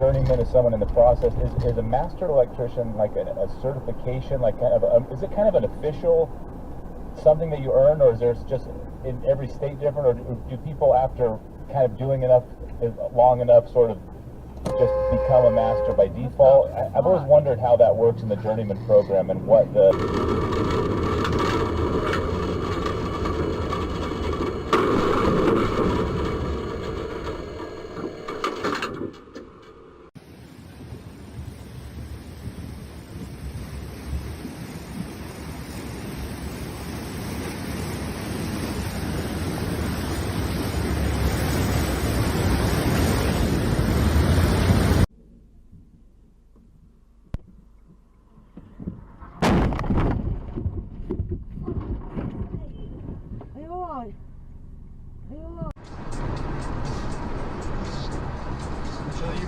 Journeyman is someone in the process. Is a master electrician like a certification, like kind of is it kind of an official something that you earn, or is there just in every state different, or do people after kind of doing enough long enough sort of just become a master by default? I've always wondered how that works in the Journeyman program and what the...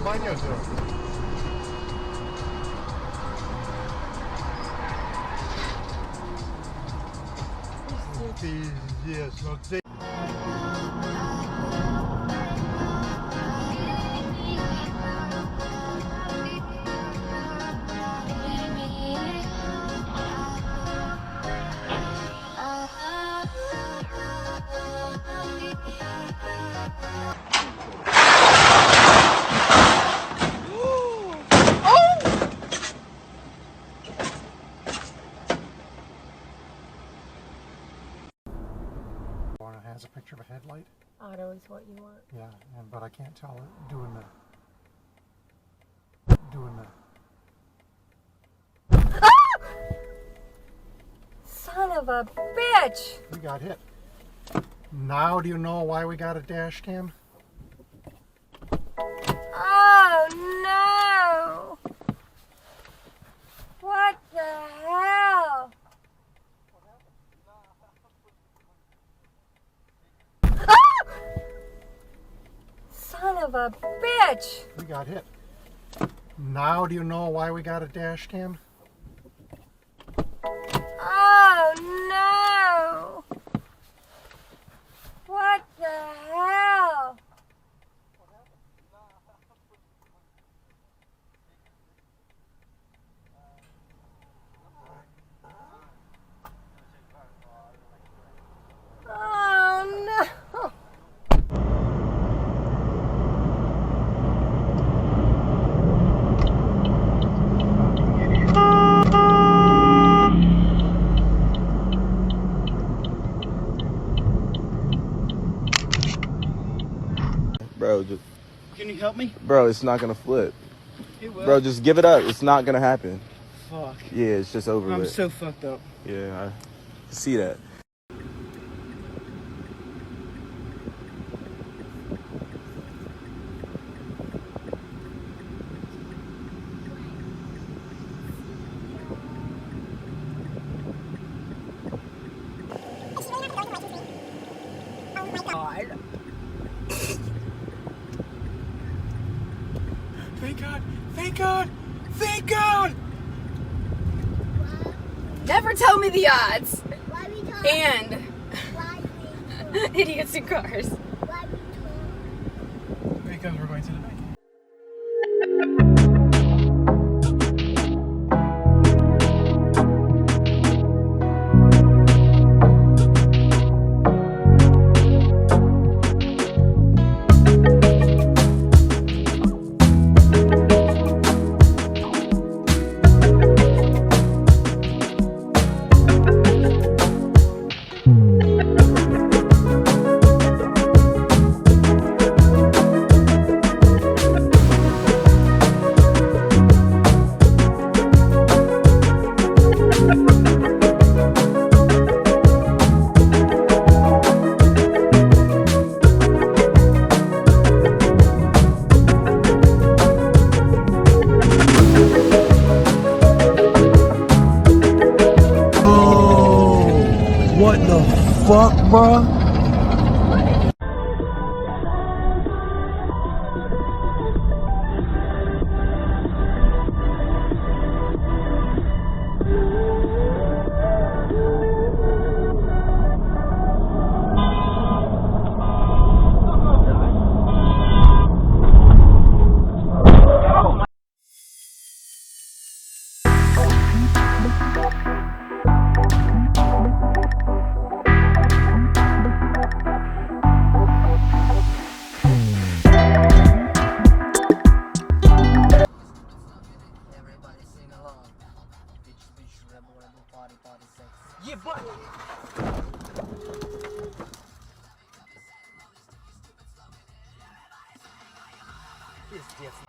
I banho, senhor. Pizdes, não sei. Has a picture of a headlight. Auto is what you want. Yeah, but I can't tell it doing the. Ah! Son of a bitch! We got hit. Now do you know why we got a dash cam? Oh no! What the hell? Son of a bitch! We got hit. Now do you know why we got a dash cam? Oh no! What the hell? Oh no! Bro, just... Can you help me? Bro, it's not gonna flip. It will. Bro, just give it up. It's not gonna happen. Fuck. Yeah, it's just over I'm with. so fucked up. Yeah, I see that. God. Thank God! Thank God! Thank God! Never tell me the odds. Why we talk? And Why we talk? idiots in cars. Why we talk? Because we're going to the bank. What the fuck, bro? Pissed jetzt